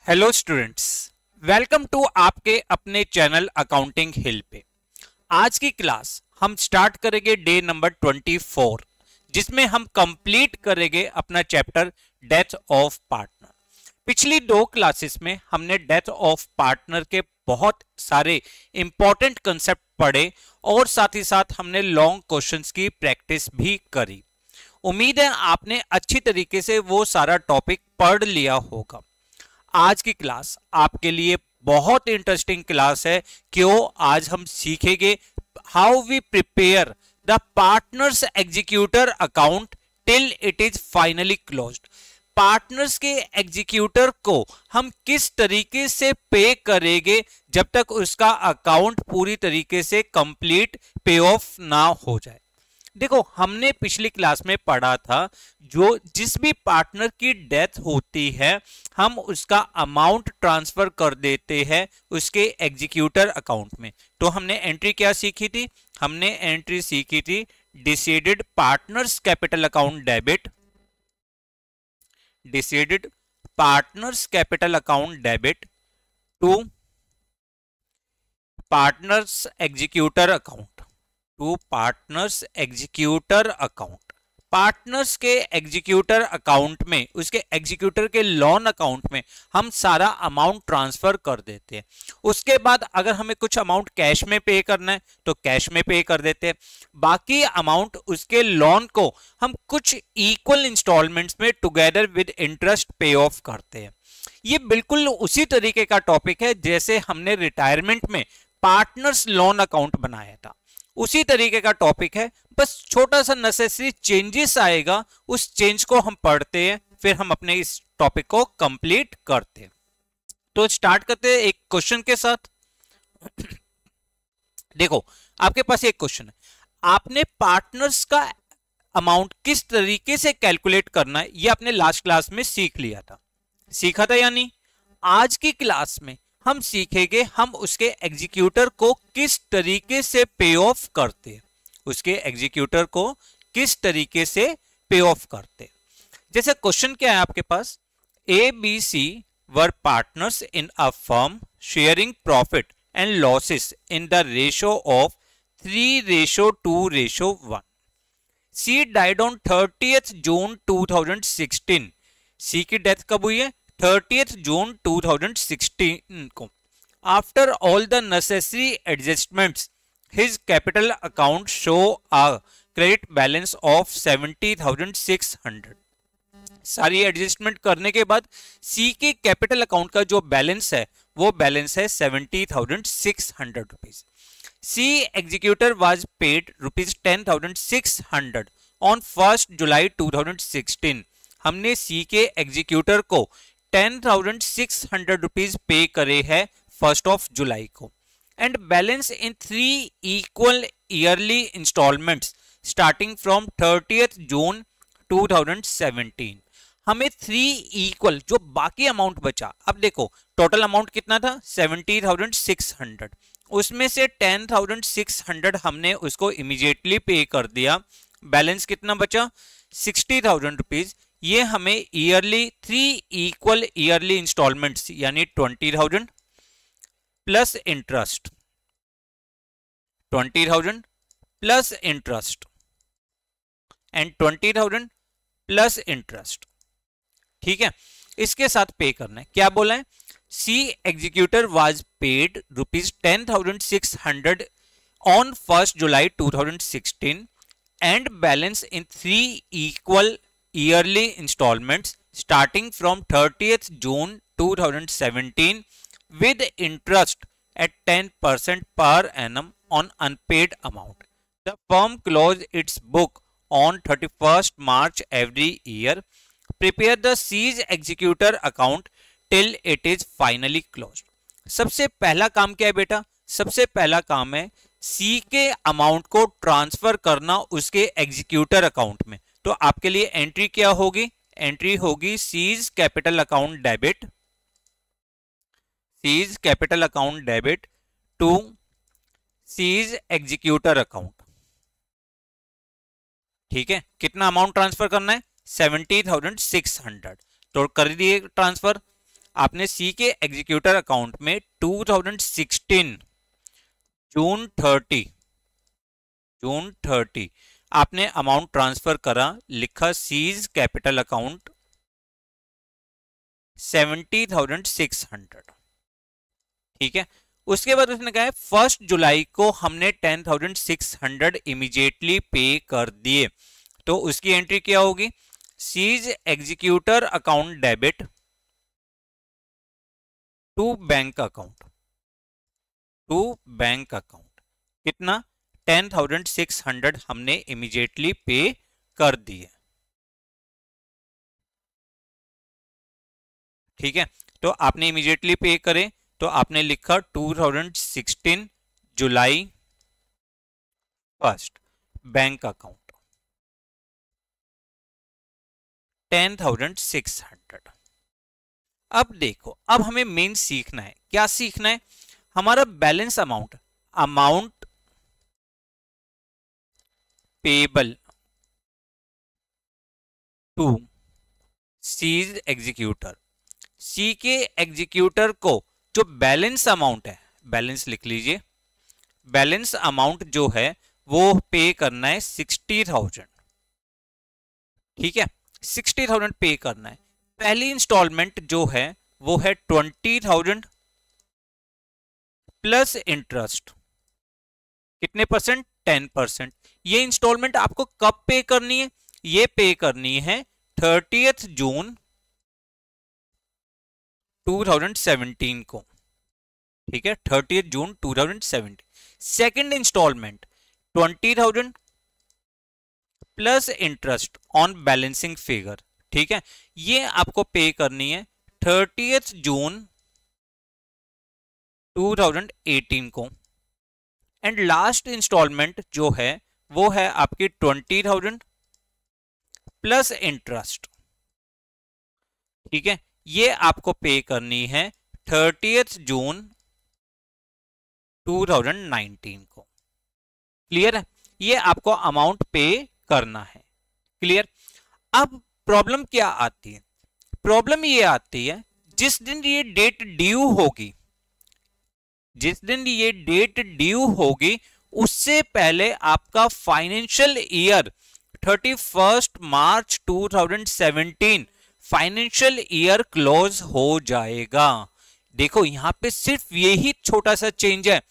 Hello students, welcome to आपके अपने channel accounting हिल पे। आज की क्लास हम स्टार्ट करेंगे डे नंबर 24, जिसमें हम कंप्लीट करेंगे अपना चैप्टर डेथ ऑफ पार्टनर। पिछली दो क्लासेस में हमने डेथ ऑफ पार्टनर के बहुत सारे इंपॉर्टेंट कंसेप्ट पढ़े और साथ ही साथ हमने लॉन्ग क्वेश्चंस की प्रैक्टिस भी करी। उम्मीद है आपने अच्छी तरीके से वो सारा टॉपिक पढ़ लिया होगा। आज की क्लास आपके लिए बहुत इंटरेस्टिंग क्लास है। क्यों? आज हम सीखेंगे how we prepare the partners executor account till it is finally closed. Partners के एग्जीक्यूटर को हम किस तरीके से पे करेंगे जब तक उसका अकाउंट पूरी तरीके से कंप्लीट पे ऑफ ना हो जाए। देखो, हमने पिछली क्लास में पढ़ा था जिस भी पार्टनर की डेथ होती है हम उसका अमाउंट ट्रांसफर कर देते हैं उसके एग्जीक्यूटर अकाउंट में। तो हमने एंट्री क्या सीखी थी? हमने एंट्री सीखी थी deceased partners capital account debit, deceased partners capital account debit to partners executor account, to partners executor account. Partners के एग्जीक्यूटर अकाउंट में, उसके एग्जीक्यूटर के लोन अकाउंट में हम सारा अमाउंट ट्रांसफर कर देते हैं। उसके बाद अगर हमें कुछ अमाउंट कैश में पे करना है तो कैश में पे कर देते हैं। बाकी अमाउंट उसके लोन को हम कुछ इक्वल इंस्टॉलमेंट्स में टुगेदर विद इंटरेस्ट पे ऑफ करते हैं। ये बिल्कुल उसी तरीके का टॉपिक है जैसे हमने रिटायरमेंट में पार्टनर्स लोन अकाउंट बनाया था, उसी तरीके का टॉपिक है। बस छोटा सा नेसेसरी चेंजेस आएगा, उस चेंज को हम पढ़ते हैं, फिर हम अपने इस टॉपिक को कंप्लीट करते हैं। तो स्टार्ट करते हैं एक क्वेश्चन के साथ। देखो, आपके पास एक क्वेश्चन है, आपने पार्टनर्स का अमाउंट किस तरीके से कैलकुलेट करना है ये आपने लास्ट क्लास में सीखा था या नहीं? आज की क्लास में हम सीखेंगे हम उसके एग्जीक्यूटर को किस तरीके से पे ऑफ करते हैं, उसके एग्जीक्यूटर को किस तरीके से पे ऑफ करते हैं। जैसे क्वेश्चन क्या है आपके पास, A B C were partners in a firm sharing profit and losses in the ratio of 3:2:1। C died on 30th June 2016। C की डेथ कब हुई है? 30th जून 2016 को। After all the necessary adjustments his capital account show a credit balance of 70,600। सारी adjustment करने के बाद सी के कैपिटल अकाउंट का जो बैलेंस है वो बैलेंस है 70,600 rupees. C executor was paid ₹10,600 on 1 July 2016। हमने सी के एग्जीक्यूटर को 10,600 रुपीज पे करे है 1 जुलाई को। And balance in 3 equal yearly installments starting from 30th June 2017। हमें 3 इक्वल जो बाकी अमाउंट बचा, अब देखो टोटल अमाउंट कितना था? 70,600। उसमें से 10,600 हमने उसको इमीडिएटली पे कर दिया। बैलेंस कितना बचा? 60,000 रुपीज। ये हमें ईयरली 3 इक्वल ईयरली इंस्टॉलमेंट्स यानी 20,000 plus interest, 20,000 plus interest and 20,000 plus interest. ठीक है, इसके साथ पे करना है। क्या बोला है? C executor was paid ₹10,600 on 1 July 2016 and balance in 3 equal yearly installments starting from 30th June 2017 with interest at 10% per annum on unpaid amount. The firm closed its book on 31st March every year. Prepare the seized executor account till it is finally closed. सबसे पहला काम क्या है बेटा? सबसे पहला काम है सी के अमाउंट को ट्रांसफर करना उसके एग्जीक्यूटर अकाउंट में। तो आपके लिए एंट्री क्या होगी? एंट्री होगी C's capital account debit, C's capital account debit to C's executor account. ठीक है, कितना अमाउंट ट्रांसफर करना है? 70,600। तो कर दिए ट्रांसफर। आपने सी के एग्जीक्यूटर अकाउंट में 2016 जून 30 आपने अमाउंट ट्रांसफर करा, लिखा सीज कैपिटल अकाउंट 70,600, ठीक है। उसके बाद उसने कहा है 1 जुलाई को हमने 10,600 इमीडिएटली पे कर दिए, तो उसकी एंट्री क्या होगी, C's executor account debit to bank account, कितना 10,600 हमने इमीडिएटली पे कर दिए, ठीक है। तो आपने इमीडिएटली पे करे तो आपने लिखा 2016 जुलाई 1 बैंक अकाउंट 10,600। अब देखो, अब हमें मेन सीखना है, क्या सीखना है, हमारा balance amount payable to C's executor, C के एग्जीक्यूटर को जो बैलेंस अमाउंट है, बैलेंस लिख लीजिए, बैलेंस अमाउंट जो है वो पे करना है 60,000, ठीक है, 60,000 पे करना है। पहली इंस्टॉलमेंट जो है वो है 20,000 प्लस इंटरेस्ट, कितने परसेंट, 10%। ये इंस्टॉलमेंट आपको कब पे करनी है, ये पे करनी है 30th जून 2017 को, ठीक है, 30th June 2017। Second installment 20,000 plus interest on balancing figure, ठीक है, ये आपको पे करनी है 30th जून 2018 को। एंड लास्ट इंस्टॉलमेंट जो है वो है आपकी 20,000 प्लस इंटरेस्ट, ठीक है, ये आपको पे करनी है 30th जून 2019 को। क्लियर है, ये आपको अमाउंट पे करना है, क्लियर। अब प्रॉब्लम क्या आती है, प्रॉब्लम ये आती है जिस दिन ये डेट ड्यू होगी, जिस दिन ये डेट ड्यू होगी उससे पहले आपका फाइनेंशियल ईयर 31 मार्च 2017 फाइनेंशियल ईयर क्लोज हो जाएगा। देखो यहां पे सिर्फ यही छोटा सा चेंज है।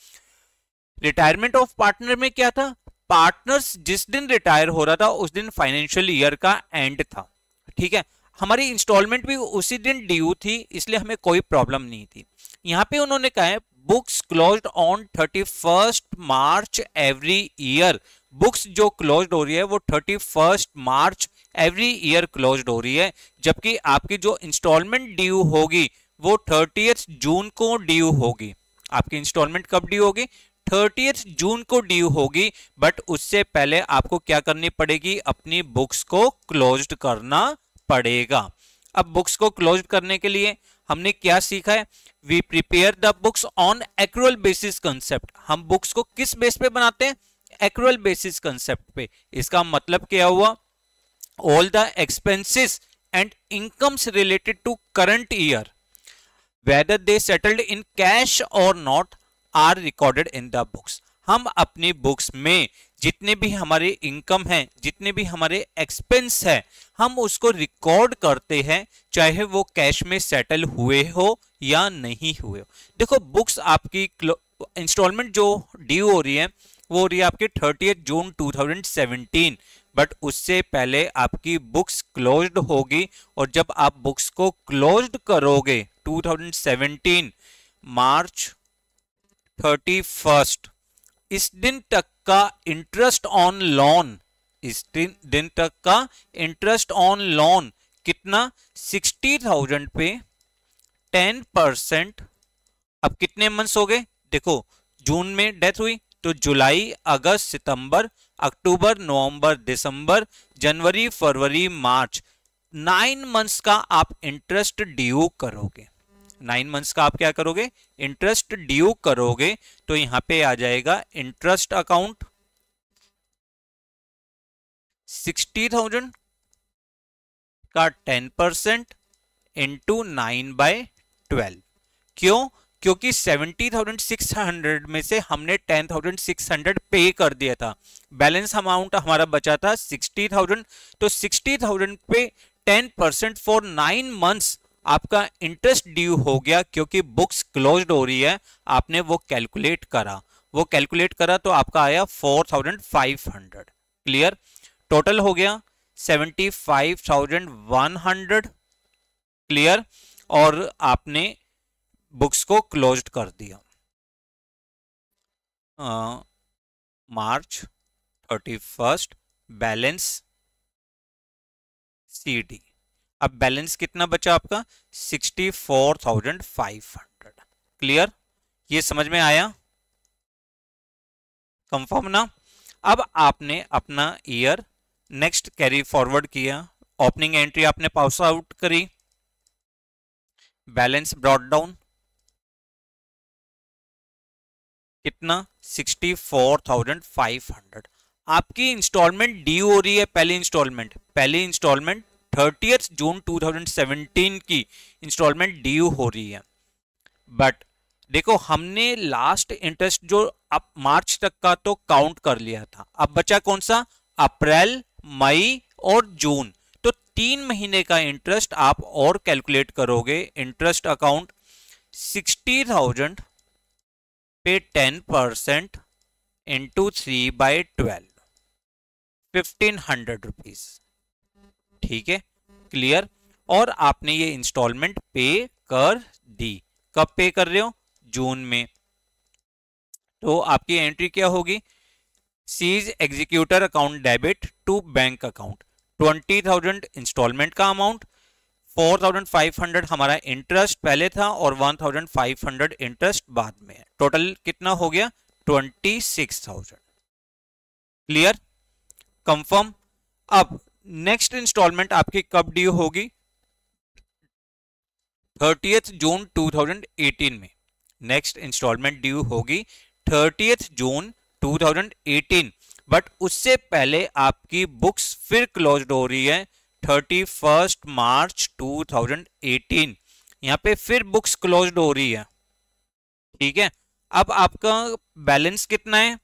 रिटायरमेंट ऑफ पार्टनर में क्या था, पार्टनर्स जिस दिन रिटायर हो रहा था उस दिन फाइनेंशियल ईयर का एंड था, ठीक है। हमारी इंस्टॉलमेंट भी उसी दिन ड्यू थी, इसलिए हमें कोई प्रॉब्लम नहीं थी। यहां पे उन्होंने कहा है books closed on 31 March every year, books जो क्लोज्ड हो रही है वो 31 मार्च एवरी ईयर क्लोज्ड हो रही है, जबकि आपकी जो इंस्टॉलमेंट ड्यू होगी वो 30th जून को ड्यू होगी। आपकी इंस्टॉलमेंट कब ड्यू होगी, 30th जून को ड्यू होगी, बट उससे पहले आपको क्या करनी पड़ेगी, अपनी बुक्स को क्लोज्ड करना पड़ेगा। अब बुक्स को क्लोज्ड करने के लिए हमने क्या सीखा है, we prepare the books on accrual basis concept. हम बुक्स को किस बेस पे बनाते हैं, एक्रूअल बेसिस कंसेप्ट पे। इसका मतलब क्या हुआ, all the expenses and incomes related to current year whether they settled in cash or not are recorded in the books। हम अपनी बुक्स में जितने भी हमारे इनकम हैं, जितने भी हमारे एक्सपेंस है, हम उसको रिकॉर्ड करते हैं, चाहे वो कैश में सेटल हुए हो या नहीं हुए हो। देखो बुक्स आपकी इंस्टॉलमेंट जो ड्यू हो रही है वो हो रही है आपकी 30th जून 2017, बट उससे पहले आपकी बुक्स क्लोज्ड होगी, और जब आप बुक्स को क्लोज्ड करोगे 2017 मार्च 31, इस दिन तक का इंटरेस्ट ऑन लोन, इस दिन तक का इंटरेस्ट ऑन लोन कितना, 60,000 पे 10%। अब कितने मंथ्स हो गए, देखो जून में डेथ हुई तो जुलाई, अगस्त, सितंबर, अक्टूबर, नवंबर, दिसंबर, जनवरी, फरवरी, मार्च, 9 मंथ्स का आप इंटरेस्ट ड्यू करोगे। 9 मंथ्स का आप क्या करोगे, इंटरेस्ट ड्यू करोगे। तो यहां पे आ जाएगा इंटरेस्ट अकाउंट 60,000 का 10% इंटू 9/10, 12। क्यों? क्योंकि 70,600 में से हमने 10,600 पे कर दिया था, बैलेंस अमाउंट हमारा बचा था 60,000। तो 60,000 पे 10% फॉर 9 मंथ्स आपका इंटरेस्ट ड्यू हो गया, क्योंकि बुक्स क्लोज्ड हो रही है। आपने वो कैलकुलेट करा तो आपका आया 4,500। क्लियर? टोटल हो गया 75,100। क्लियर? और आपने बुक्स को क्लोज्ड कर दिया मार्च 31st। Balance CD। अब बैलेंस कितना बचा आपका? 64,500। क्लियर? ये समझ में आया? कंफर्म ना? अब आपने अपना ईयर नेक्स्ट कैरी फॉरवर्ड किया, ओपनिंग एंट्री आपने पास आउट करी, बैलेंस ब्रॉट डाउन कितना? 64,500। आपकी इंस्टॉलमेंट ड्यू हो रही है, पहली इंस्टॉलमेंट 30 जून 2017 की इंस्टॉलमेंट ड्यू हो रही है। बट देखो, हमने लास्ट इंटरेस्ट जो अब मार्च तक का तो काउंट कर लिया था, अब बचा कौन सा? अप्रैल, मई और जून। तो 3 महीने का इंटरेस्ट आप और कैलकुलेट करोगे। इंटरेस्ट अकाउंट 60,000 पे 10% इंटू 3/12, 1,500 रुपीज। ठीक है? क्लियर? और आपने ये इंस्टॉलमेंट पे कर दी। कब पे कर रहे हो? जून में। तो आपकी एंट्री क्या होगी? C's executor account debit to bank account. 20,000 installment का अमाउंट, 4,500 हमारा इंटरेस्ट पहले था और 1,500 इंटरेस्ट बाद में है। टोटल कितना हो गया? 26,000। क्लियर? कंफर्म? अब नेक्स्ट इंस्टॉलमेंट आपकी कब ड्यू होगी? 30 जून 2018 में नेक्स्ट इंस्टॉलमेंट ड्यू होगी 30 जून 2018। बट उससे पहले आपकी बुक्स फिर क्लोज्ड हो रही है 31 मार्च 2018। यहां पे फिर बुक्स क्लोज्ड हो रही है। ठीक है? अब आपका बैलेंस कितना है?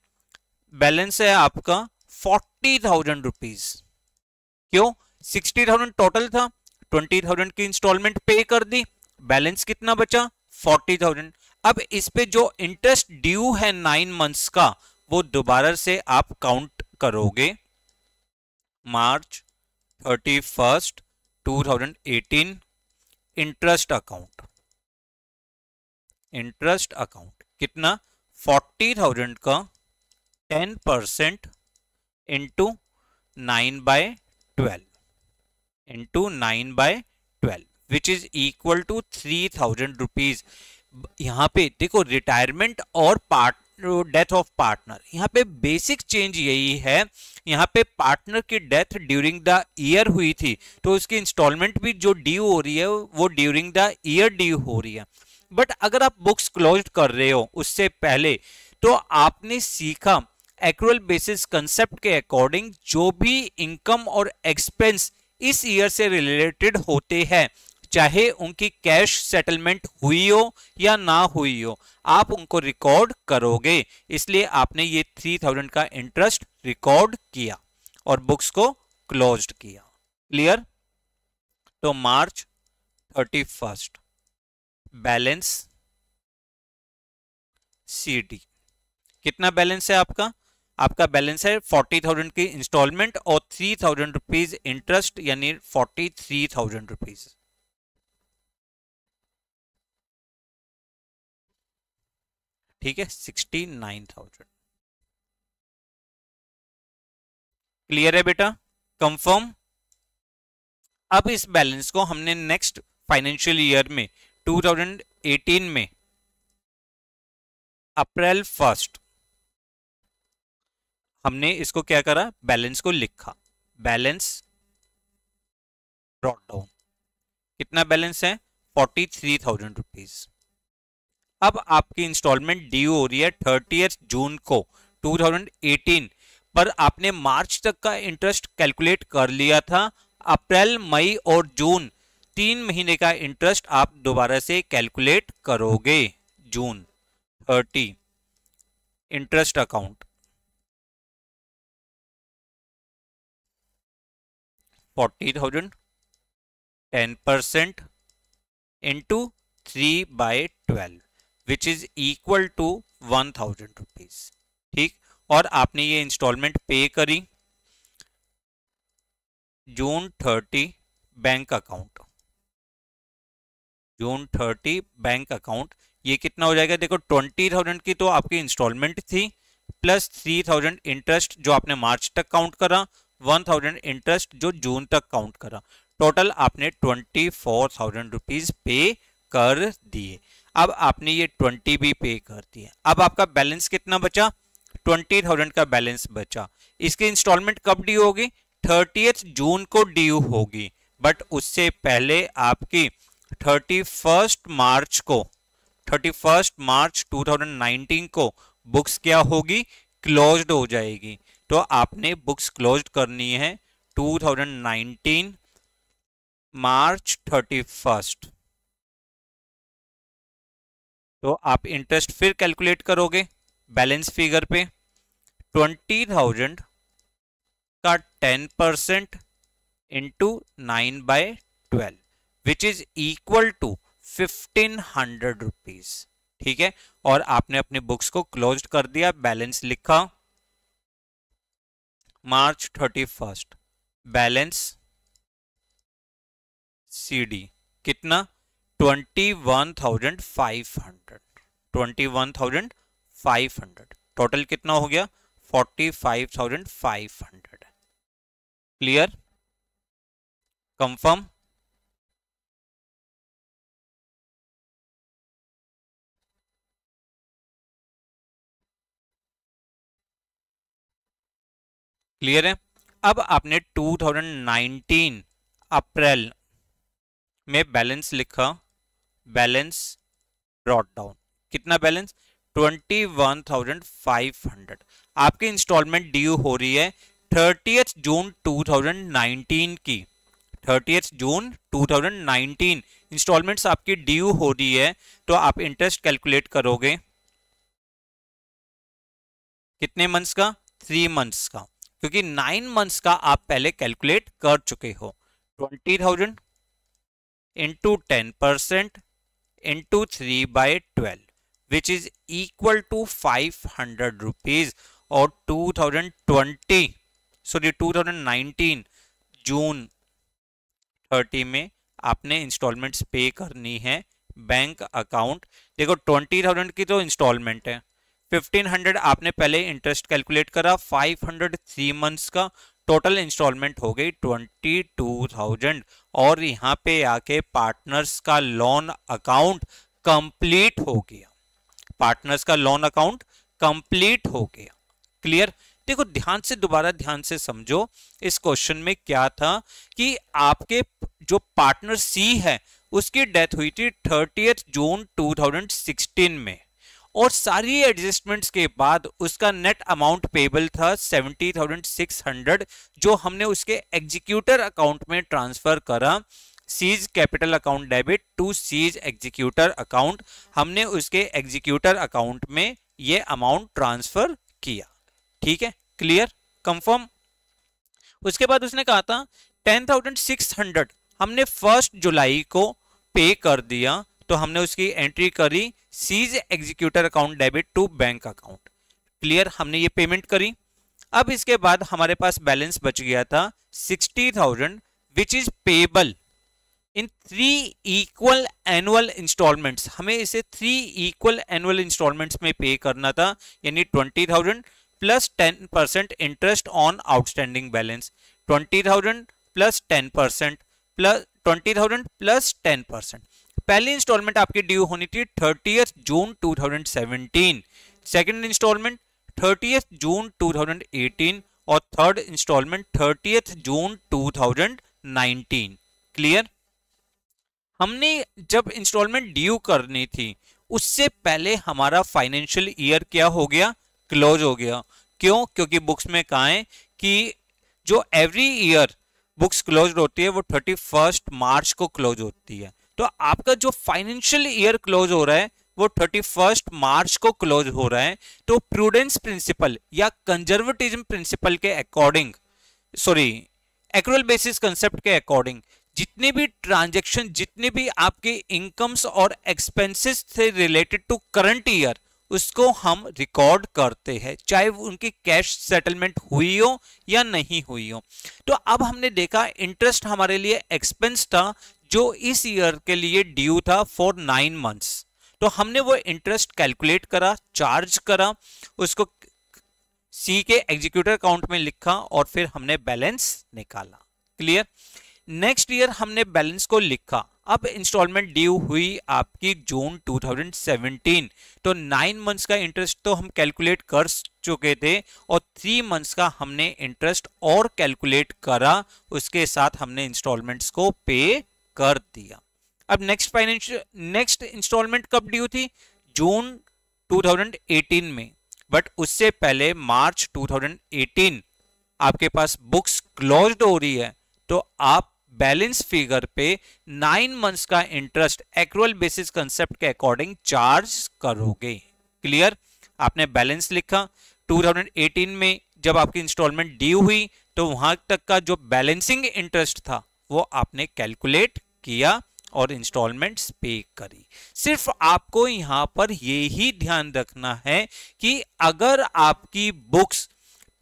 बैलेंस है आपका 40,000 रुपीज। क्यों? 60,000 टोटल था, 20,000 की इंस्टॉलमेंट पे कर दी, बैलेंस कितना बचा? 40,000। अब इस पे जो इंटरेस्ट ड्यू है 9 मंथ्स का, वो दोबारा से आप काउंट करोगे। मार्च 31, 2018 इंटरेस्ट अकाउंट कितना? 40,000 का 10% into 9/12 which is equal to 3,000 rupees. यहां पे देखो, रिटायरमेंट और डेथ ऑफ पार्टनर, यहां पे बेसिक चेंज यही है। यहां पे पार्टनर की डेथ ड्यूरिंग द ईयर हुई थी, तो उसकी इंस्टॉलमेंट भी जो ड्यू हो रही है वो ड्यूरिंग द ईयर ड्यू हो रही है। बट अगर आप बुक्स क्लोज कर रहे हो उससे पहले, तो आपने सीखा एक्रुअल बेसिस कंसेप्ट के अकॉर्डिंग जो भी इनकम और एक्सपेंस इस ईयर से रिलेटेड होते हैं, चाहे उनकी कैश सेटलमेंट हुई हो या ना हुई हो, आप उनको रिकॉर्ड करोगे। इसलिए आपने ये 3,000 का इंटरेस्ट रिकॉर्ड किया और बुक्स को क्लोज्ड किया। क्लियर? तो मार्च 31 बैलेंस CD कितना बैलेंस है आपका? आपका बैलेंस है 40,000 की इंस्टॉलमेंट और 3,000 रुपीज इंटरेस्ट, यानी 43,000 रुपीज। ठीक है? 69,000। क्लियर है बेटा? कंफर्म? अब इस बैलेंस को हमने नेक्स्ट फाइनेंशियल ईयर में 2018 में अप्रैल 1 हमने इसको क्या करा? बैलेंस को लिखा, बैलेंस ब्रॉट डाउन। कितना बैलेंस है? 43,000 रुपीज। अब आपकी इंस्टॉलमेंट ड्यू हो रही है 30 जून को 2018, पर आपने मार्च तक का इंटरेस्ट कैलकुलेट कर लिया था। अप्रैल, मई और जून 3 महीने का इंटरेस्ट आप दोबारा से कैलकुलेट करोगे। June 30 interest account 40,000 10% into 3/12 which is equal to 1,000 rupees. ठीक, और आपने ये इंस्टॉलमेंट पे करी June 30 bank account, June 30 bank account. ये कितना हो जाएगा? देखो 20,000 की तो आपकी इंस्टॉलमेंट थी, प्लस 3,000 इंटरेस्ट जो आपने मार्च तक काउंट करा, 1,000 इंटरेस्ट जो जून तक काउंट करा, टोटल आपने 24,000 रुपीज पे कर दिए। अब आपने ये 20 भी पे कर दिए। अब आपका बैलेंस कितना बचा? 20,000 का बैलेंस बचा। इसकी इंस्टॉलमेंट कब ड्यू होगी? 30 जून को ड्यू होगी, बट उससे पहले आपकी 31 मार्च को, 31 मार्च 2019 को बुक्स क्या होगी? क्लोज्ड हो जाएगी। तो आपने बुक्स क्लोज्ड करनी है 2019 मार्च 31। तो आप इंटरेस्ट फिर कैलकुलेट करोगे बैलेंस फिगर पे, 20,000 का 10% into 9/12 which is equal to 1,500 rupees. ठीक है, और आपने अपने बुक्स को क्लोज कर दिया, बैलेंस लिखा मार्च 31, बैलेंस सीडी कितना? 21,500, 21,500। टोटल कितना हो गया? 45,500। क्लियर? कंफर्म? क्लियर है? अब आपने 2019 अप्रैल में बैलेंस लिखा, बैलेंस ब्रॉट डाउन, कितना बैलेंस? 21,500। आपकी इंस्टॉलमेंट ड्यू हो रही है 30 जून 2019 की, 30 जून 2019 इंस्टॉलमेंट्स आपकी ड्यू हो रही है। तो आप इंटरेस्ट कैलकुलेट करोगे कितने मंथ्स का? 3 मंथ्स का, क्योंकि 9 मंथ्स का आप पहले कैलकुलेट कर चुके हो। 20,000 into 10% into 3/12 which is equal to 500 rupees. और 2019 जून 30 में आपने इंस्टॉलमेंट्स पे करनी है बैंक अकाउंट। देखो 20,000 की तो इंस्टॉलमेंट है, 1,500 आपने पहले इंटरेस्ट कैलकुलेट करा, 500 3 मंथ्स का, टोटल इंस्टॉलमेंट हो गई 22,000। और यहाँ पे आके पार्टनर्स का लोन अकाउंट कंप्लीट हो गया, पार्टनर्स का लोन अकाउंट कंप्लीट हो गया। क्लियर? देखो ध्यान से, दोबारा ध्यान से समझो, इस क्वेश्चन में क्या था कि आपके जो पार्टनर सी है उसकी डेथ हुई थी 30 जून 2016 में, और सारी एडजस्टमेंट्स के बाद उसका नेट अमाउंट पेबल था 70,600, जो हमने उसके एग्जीक्यूटर अकाउंट में ट्रांसफर करा। C's capital account debit to C's executor account, हमने उसके एग्जीक्यूटर अकाउंट में ये अमाउंट ट्रांसफर किया। ठीक है? क्लियर? कंफर्म? उसके बाद उसने कहा था 10,600 हमने 1 जुलाई को पे कर दिया, तो हमने उसकी एंट्री करी C's executor account debit to bank account. Clear? हमने ये पेमेंट करी। अब इसके बाद हमारे पास बैलेंस बच गया था 60,000 which is payable in 3 equal annual installments. हमें इसे 3 इक्वल एनुअल इंस्टॉलमेंट्स में पे करना था, यानी 20,000 plus 10% interest on outstanding balance, 20,000 plus 10% plus 20,000 plus 10%। पहली इंस्टॉलमेंट आपकी ड्यू होनी थी 30 जून 2017, सेकंड इंस्टॉलमेंट 30 जून 2018 और थर्ड इंस्टॉलमेंट 30 जून 2019। क्लियर? हमने जब इंस्टॉलमेंट ड्यू करनी थी उससे पहले हमारा फाइनेंशियल ईयर क्या हो गया? क्लोज हो गया। क्यों? क्योंकि बुक्स में कहा है कि जो एवरी ईयर बुक्स क्लोज होती है वो 31 मार्च को क्लोज होती है। तो आपका जो फाइनेंशियल ईयर क्लोज हो रहा है वो 31 मार्च को क्लोज हो रहा है। तो प्रूडेंस प्रिंसिपल या कंजर्वेटिज्म प्रिंसिपल के according, sorry, accrual basis concept के अकॉर्डिंग जितने भी ट्रांजैक्शन, जितने भी आपके इनकम्स और एक्सपेंसेस थे रिलेटेड टू करंट ईयर, उसको हम रिकॉर्ड करते हैं, चाहे उनकी कैश सेटलमेंट हुई हो या नहीं हुई हो। तो अब हमने देखा इंटरेस्ट हमारे लिए एक्सपेंस था जो इस ईयर के लिए ड्यू था फॉर 9 मंथ्स। तो हमने वो इंटरेस्ट कैलकुलेट करा, चार्ज करा, उसको सी के एग्जीक्यूटर अकाउंट में लिखा और फिर हमने बैलेंस निकाला। क्लियर। नेक्स्ट ईयर हमने बैलेंस को लिखा। अब इंस्टॉलमेंट ड्यू हुई आपकी जून 2017। तो 9 मंथ्स का इंटरेस्ट तो हम कैलकुलेट कर चुके थे और 3 मंथ्स का हमने इंटरेस्ट और कैलकुलेट करा, उसके साथ हमने इंस्टॉलमेंट्स को पे कर दिया। अब नेक्स्ट इंस्टॉलमेंट कब ड्यू थी? जून 2018 में। बट उससे पहले मार्च 2018 आपके पास बुक्स क्लोज्ड हो रही है, तो आप बैलेंस फिगर पे 9 मंथ्स का इंटरेस्ट एक्रूअल बेसिस कंसेप्ट के अकॉर्डिंग चार्ज करोगे। क्लियर। आपने बैलेंस लिखा, 2018 में जब आपकी इंस्टॉलमेंट ड्यू हुई तो वहां तक का जो बैलेंसिंग इंटरेस्ट था वो आपने कैलकुलेट किया और इंस्टॉलमेंट्स पे करी। सिर्फ आपको यहां पर यही ध्यान रखना है कि अगर आपकी बुक्स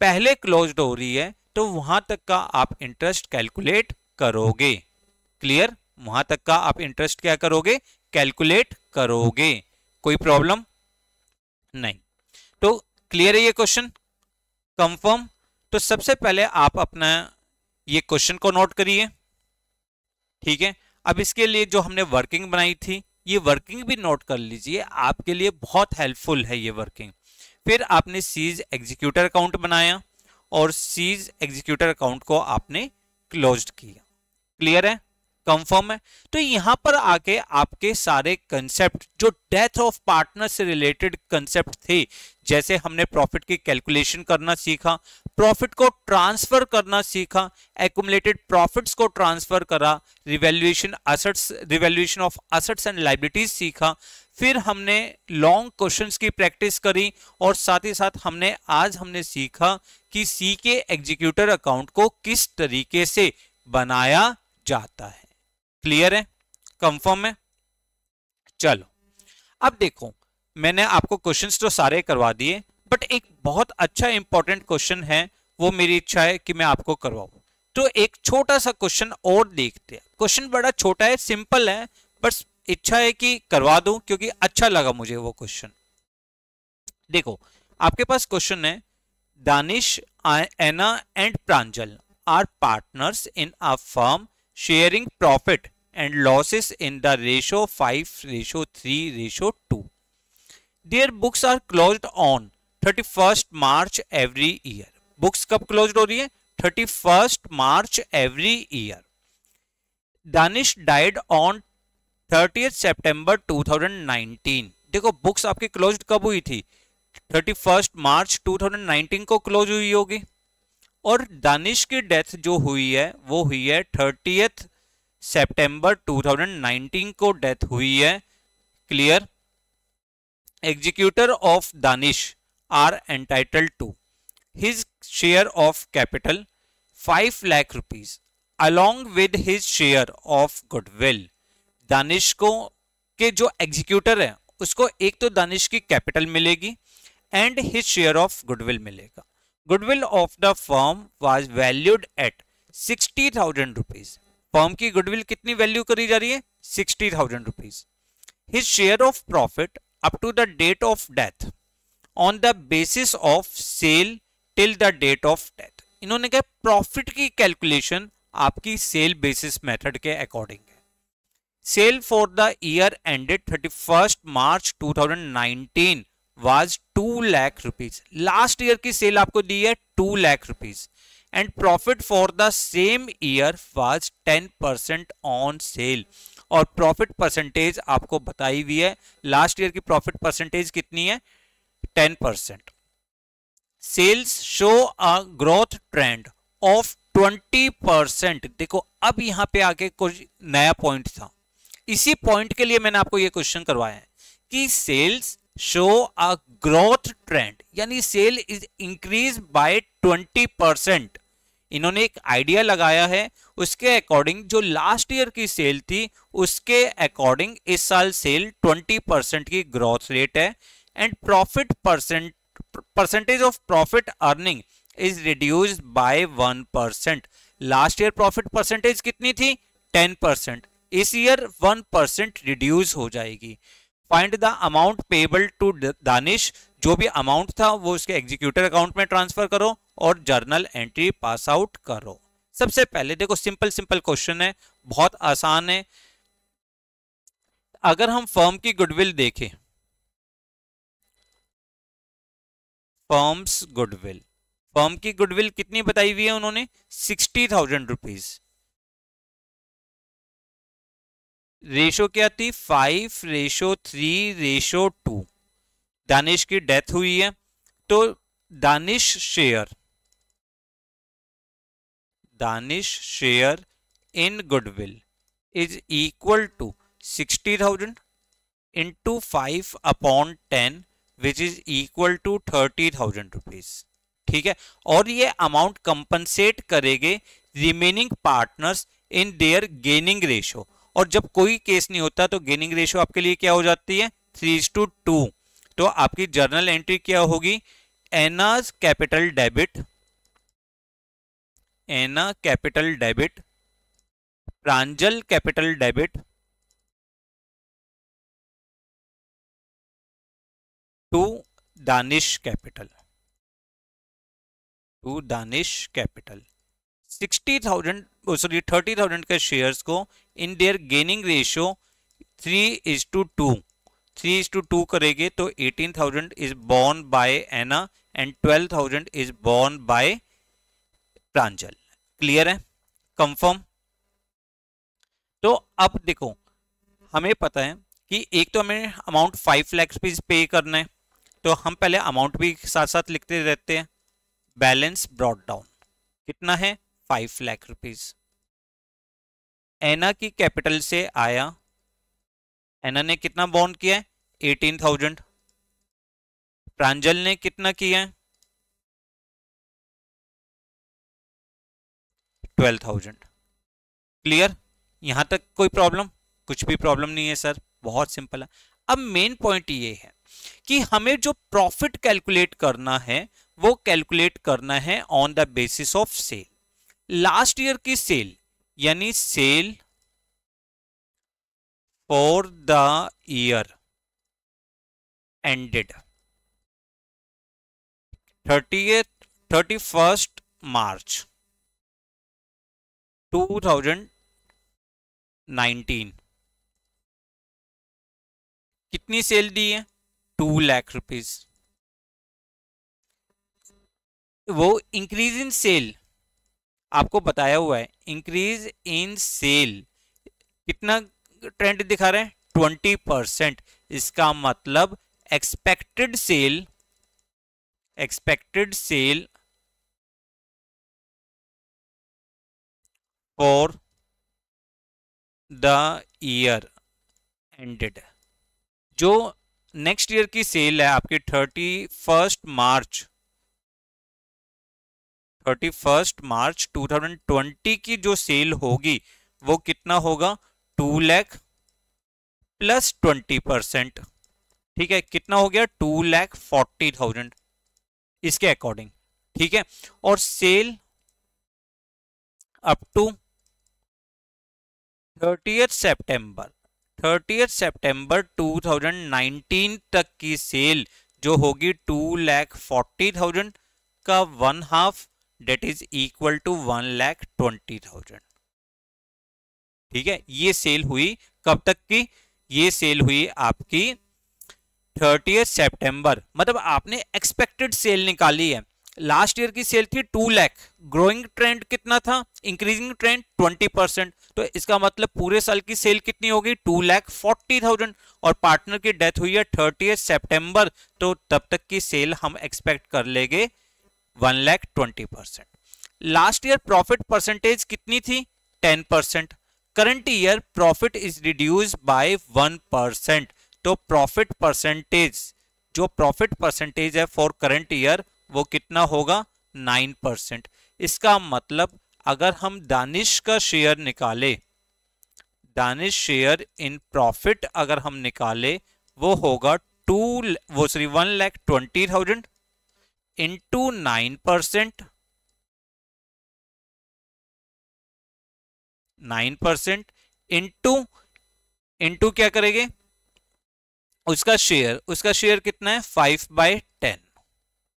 पहले क्लोज्ड हो रही है तो वहां तक का आप इंटरेस्ट कैलकुलेट करोगे। क्लियर। वहां तक का आप इंटरेस्ट क्या करोगे? कैलकुलेट करोगे। कोई प्रॉब्लम नहीं। तो क्लियर है ये क्वेश्चन? कंफर्म। तो सबसे पहले आप अपना ये क्वेश्चन को नोट करिए। ठीक है। अब इसके लिए जो हमने वर्किंग बनाई थी, ये वर्किंग भी नोट कर लीजिए, आपके लिए बहुत हेल्पफुल है ये वर्किंग। फिर आपने सीज एग्जीक्यूटर अकाउंट बनाया और सीज एग्जीक्यूटर अकाउंट को आपने क्लोज्ड किया। क्लियर है? कंफर्म है? तो यहां पर आके आपके सारे कंसेप्ट जो डेथ ऑफ पार्टनर से रिलेटेड कंसेप्ट थे, जैसे हमने प्रॉफिट की कैलकुलेशन करना सीखा, प्रॉफिट को ट्रांसफर करना सीखा, एक्युमुलेटेड प्रॉफिट्स को ट्रांसफर करा, revaluation of assets and liabilities सीखा, फिर हमने लॉन्ग क्वेश्चंस की प्रैक्टिस करी और साथ ही साथ आज हमने सीखा कि सी के एग्जीक्यूटर अकाउंट को किस तरीके से बनाया जाता है। क्लियर है? कंफर्म है? चलो अब देखो, मैंने आपको क्वेश्चंस तो सारे करवा दिए, बट एक बहुत अच्छा इंपॉर्टेंट क्वेश्चन है, वो मेरी इच्छा है कि मैं आपको करवाऊं। तो एक छोटा सा क्वेश्चन और देखते हैं। क्वेश्चन बड़ा छोटा है, सिंपल है, बस इच्छा है कि करवा दूं क्योंकि अच्छा लगा मुझे वो क्वेश्चन। देखो आपके पास क्वेश्चन है, Danish, Ena and Pranjal are partners in a firm sharing profit and losses in the ratio 5:3:2. Their books are closed on 31st March every year. Books कब closed हो रही है? 31st March every year. Danish died on 30th September 2019. देखो books आपकी closed कब हुई थी? 31st March 2019 को close हुई होगी, और दानिश की डेथ जो हुई है वो हुई है 30th सितंबर 2019 को डेथ हुई है। Clear. Executor of Danish are entitled to his share of capital 5 lakh rupees along with his share of goodwill. Danish को के जो एग्जीक्यूटर है उसको एक तो दानिश की कैपिटल मिलेगी and his share of goodwill मिलेगा। Goodwill of the firm was valued at 60,000 rupees. Firm की गुडविल कितनी वैल्यू करी जा रही है? 60,000 rupees. His share of profit up to the date of death on the basis of sale till the date of death. इन्होंने कहा profit की calculation आपकी सेल बेसिस मेथड के अकॉर्डिंग है। Sale for the year ended 31st March 2019 was 2 lakh rupees. Last year की cell आपको दी है 2 lakh rupees and profit for the same year was 10% on sale. और प्रॉफिट परसेंटेज आपको बताई हुई है, लास्ट ईयर की प्रॉफिट परसेंटेज कितनी है? 10%. Sales show a growth trend of 20%। देखो अब यहां पे आके कुछ नया पॉइंट था, इसी पॉइंट के लिए मैंने आपको ये क्वेश्चन करवाया है कि sales show a growth trend, यानी सेल इज इंक्रीज बाय 20%। इन्होंने एक आइडिया लगाया है, उसके अकॉर्डिंग जो लास्ट ईयर की सेल थी उसके अकॉर्डिंग इस साल सेल 20% की ग्रोथ रेट है। And profit percentage of profit earning is reduced by 1%। Last year profit percentage कितनी थी? 10%। इस ईयर 1% रिड्यूस हो जाएगी। Find the amount payable to Danish, जो भी अमाउंट था वो उसके एग्जीक्यूटर अकाउंट में ट्रांसफर करो और जर्नल एंट्री पास आउट करो। सबसे पहले देखो सिंपल सिंपल क्वेश्चन है, बहुत आसान है। अगर हम फर्म की गुडविल देखें, फर्म्स गुडविल, फर्म की गुडविल कितनी बताई हुई है उन्होंने? 60,000 रुपीज। रेशो क्या थी? 5:3:2। दानिश की डेथ हुई है तो Danish share in goodwill is equal to 60,000 into 5/10 which is equal to 30,000 rupees. ठीक है, और ये अमाउंट कंपनसेट करेंगे remaining partners in their gaining ratio. और जब कोई केस नहीं होता तो गेनिंग रेशो आपके लिए क्या हो जाती है? 3:2। तो आपकी जर्नल एंट्री क्या होगी? Ena's capital debit, Pranjal capital debit to Danish capital 30,000 के शेयर्स को इन देयर गेनिंग रेशियो 3:2 करेंगे तो 18,000 is borne by Anna and 12,000 is borne by Pranjal. Clear है? कंफर्म? तो अब देखो हमें पता है कि एक तो हमें अमाउंट 5 लाख रुपीज पे करना है, तो हम पहले अमाउंट भी साथ साथ लिखते रहते हैं। बैलेंस ब्रॉट डाउन कितना है? 5 लाख रुपीज। एना की कैपिटल से आया, एना ने कितना बॉन्ड किया है? 18,000। प्रांजल ने कितना किया है? 12,000। क्लियर? यहां तक कोई प्रॉब्लम? कुछ भी प्रॉब्लम नहीं है सर, बहुत सिंपल है। अब मेन पॉइंट ये है कि हमें जो प्रॉफिट कैलकुलेट करना है वो कैलकुलेट करना है on the basis of sale. Last year की सेल यानी sale for the year ended 31st March 2019 कितनी सेल दी है? 2 लाख रुपीज। वो इंक्रीज इन सेल आपको बताया हुआ है, इंक्रीज इन सेल कितना ट्रेंड दिखा रहे हैं? 20%। इसका मतलब expected sale for the year ended, जो नेक्स्ट ईयर की सेल है आपकी 31st मार्च 2020 की जो सेल होगी वो कितना होगा? 2 लाख प्लस 20%। ठीक है, कितना हो गया? 2,40,000 इसके अकॉर्डिंग। ठीक है, और सेल अप टू 30th सितंबर 2019 तक की सेल जो होगी 2,40,000 का 1/2 डेट इज इक्वल टू 1,20,000। ठीक है, ये सेल हुई कब तक की? ये सेल हुई आपकी 30th सितंबर, मतलब आपने एक्सपेक्टेड सेल निकाली है। लास्ट ईयर की सेल थी 2 लाख, ग्रोइंग ट्रेंड कितना था? Increasing trend 20%। तो इसका मतलब पूरे साल की सेल कितनी होगी? 2,40,000। और पार्टनर की डेथ हुई है 30th सितंबर, तो तब तक की सेल हम एक्सपेक्ट कर लेंगे 1,20%। लास्ट ईयर प्रॉफिट परसेंटेज कितनी थी 10%, current year profit is reduce by 1%, तो प्रॉफिट परसेंटेज जो प्रॉफिट परसेंटेज है फॉर करंट ईयर वो कितना होगा 9%। इसका मतलब अगर हम दानिश का शेयर निकाले, दानिश शेयर इन प्रॉफिट अगर हम निकाले वो होगा 1,20,000 इंटू 9%, 9% इंटू क्या करेंगे उसका शेयर कितना है 5/10,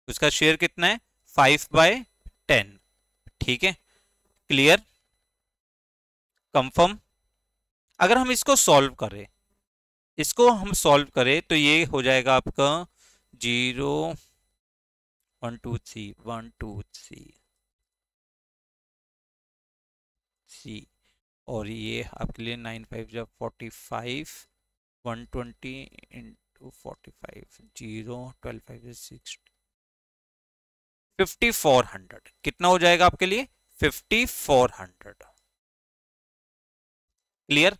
उसका शेयर कितना है 5/10। ठीक है, क्लियर, कंफर्म। अगर हम इसको सॉल्व करें, तो ये हो जाएगा आपका 0 1 2 3 1 2 3 सी, और ये आपके लिए 9 5 जब 45 120 इंटू 45 0 12 5 6 5400 कितना हो जाएगा आपके लिए 5400। Clear,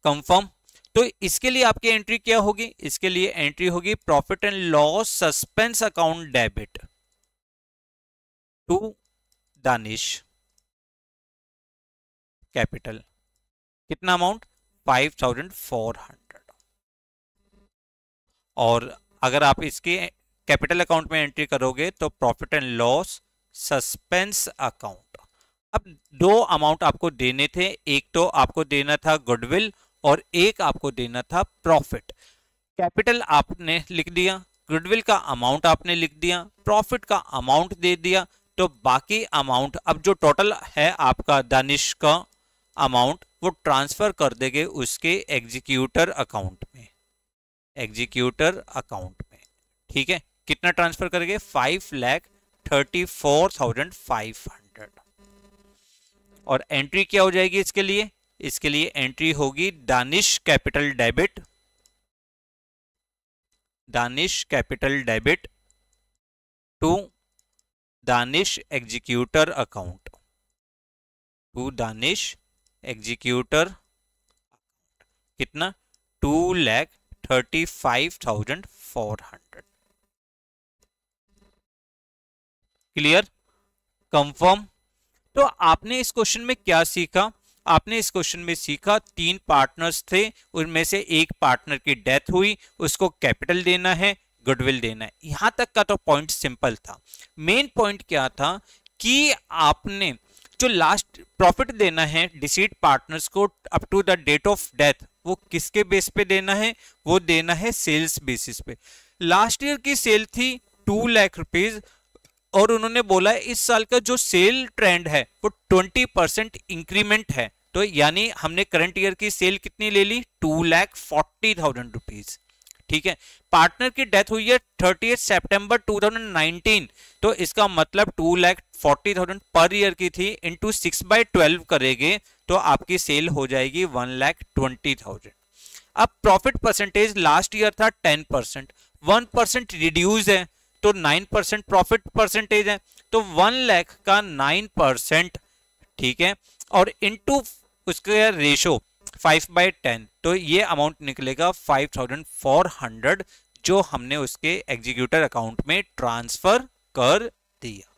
confirm. तो इसके लिए आपकी एंट्री क्या होगी, इसके लिए एंट्री होगी profit and loss suspense account debit to Danish capital, कितना अमाउंट 5400। और अगर आप इसके कैपिटल अकाउंट में एंट्री करोगे तो profit and loss suspense account. अब दो अमाउंट आपको देने थे, एक तो आपको देना था गुडविल और एक आपको देना था प्रॉफिट। कैपिटल आपने लिख दिया, गुडविल का अमाउंट आपने लिख दिया, प्रॉफिट का अमाउंट दे दिया, तो बाकी अमाउंट अब जो टोटल है आपका दानिश का अमाउंट वो ट्रांसफर कर देंगे उसके एग्जीक्यूटर अकाउंट में, एग्जीक्यूटर अकाउंट में। ठीक है, कितना ट्रांसफर करेंगे 5,34,500। और एंट्री क्या हो जाएगी इसके लिए, इसके लिए एंट्री होगी Danish capital debit, Danish capital debit to Danish executor account, to Danish executor कितना 2,35,400। Clear, confirm. तो आपने इस क्वेश्चन में क्या सीखा, आपने इस क्वेश्चन में सीखा 3 पार्टनर्स थे, उनमें से एक पार्टनर की डेथ हुई, उसको कैपिटल देना है, गुडविल देना है। यहां तक का तो पॉइंट सिंपल था। मेन पॉइंट क्या था कि आपने जो लास्ट प्रॉफिट देना है डिसीड पार्टनर्स को up to the date of death, वो किसके बेस पे देना है, वो देना है सेल्स बेसिस पे। लास्ट ईयर की सेल थी 2 लाख रुपीज और उन्होंने बोला इस साल का जो सेल ट्रेंड है वो 20% इंक्रीमेंट है, तो यानी हमने करंट ईयर की सेल कितनी ले ली 2,40,000 रुपीज। ठीक है, पार्टनर की डेथ हुई है 30 सितंबर 2019, तो इसका मतलब 2,40,000 पर ईयर की थी, इंटू 6/12 करेंगे तो आपकी सेल हो जाएगी 1,20,000। अब प्रॉफिट परसेंटेज लास्ट ईयर था 10%, 1% रिड्यूस है तो 9% प्रॉफिट परसेंटेज है, तो 1 लाख का 9%। ठीक है, और इंटू उसका रेशो 5/10, तो ये अमाउंट निकलेगा 5,400 जो हमने उसके एग्जीक्यूटर अकाउंट में ट्रांसफर कर दिया।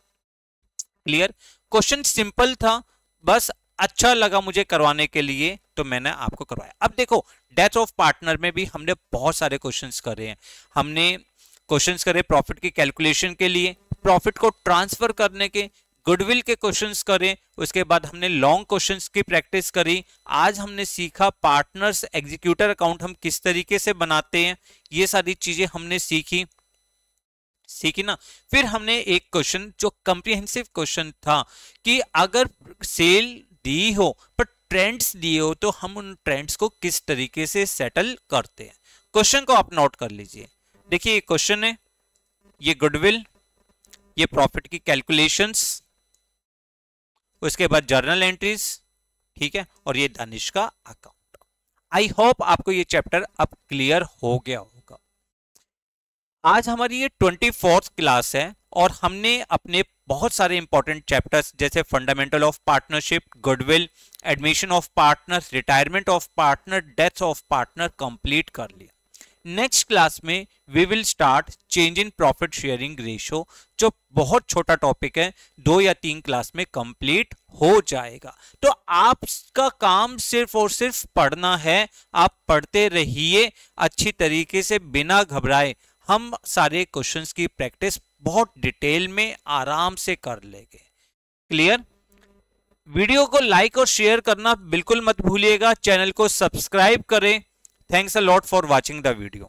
क्लियर, क्वेश्चन सिंपल था, बस अच्छा लगा मुझे करवाने के लिए तो मैंने आपको करवाया। अब देखो डेथ ऑफ पार्टनर में भी हमने बहुत सारे क्वेश्चंस करे हैं। हमने क्वेश्चंस करे प्रॉफिट की कैलकुलेशन के लिए, प्रॉफिट को ट्रांसफर करने के, गुडविल के क्वेश्चंस करें, उसके बाद हमने लॉन्ग क्वेश्चंस की प्रैक्टिस करी। आज हमने सीखा पार्टनर्स एग्जीक्यूटर अकाउंट हम किस तरीके से बनाते हैं, ये सारी चीजें हमने सीखी ना। फिर हमने एक क्वेश्चन जो कॉम्प्रिहेंसिव क्वेश्चन था कि अगर सेल दी हो पर ट्रेंड्स दिए हो तो हम उन ट्रेंड्स को किस तरीके से सेटल करते हैं। क्वेश्चन को आप नोट कर लीजिए। देखिए ये क्वेश्चन है, ये गुडविल, ये प्रॉफिट की कैलकुलेशंस, उसके बाद जर्नल एंट्रीज, ठीक है, और ये दानिश का अकाउंट। आई होप आपको ये चैप्टर अब क्लियर हो गया होगा। आज हमारी ये 24th क्लास है और हमने अपने बहुत सारे इंपॉर्टेंट चैप्टर्स जैसे fundamental of partnership, goodwill, admission of partner, retirement of partner, death of partner complete कर लिया। नेक्स्ट क्लास में we will start change in profit sharing ratio, जो बहुत छोटा टॉपिक है, 2 या 3 क्लास में कंप्लीट हो जाएगा। तो आपका काम सिर्फ और सिर्फ पढ़ना है, आप पढ़ते रहिए अच्छी तरीके से बिना घबराए। हम सारे क्वेश्चंस की प्रैक्टिस बहुत डिटेल में आराम से कर लेंगे। क्लियर? वीडियो को लाइक और शेयर करना बिल्कुल मत भूलिएगा, चैनल को सब्सक्राइब करें। Thanks a lot for watching the video.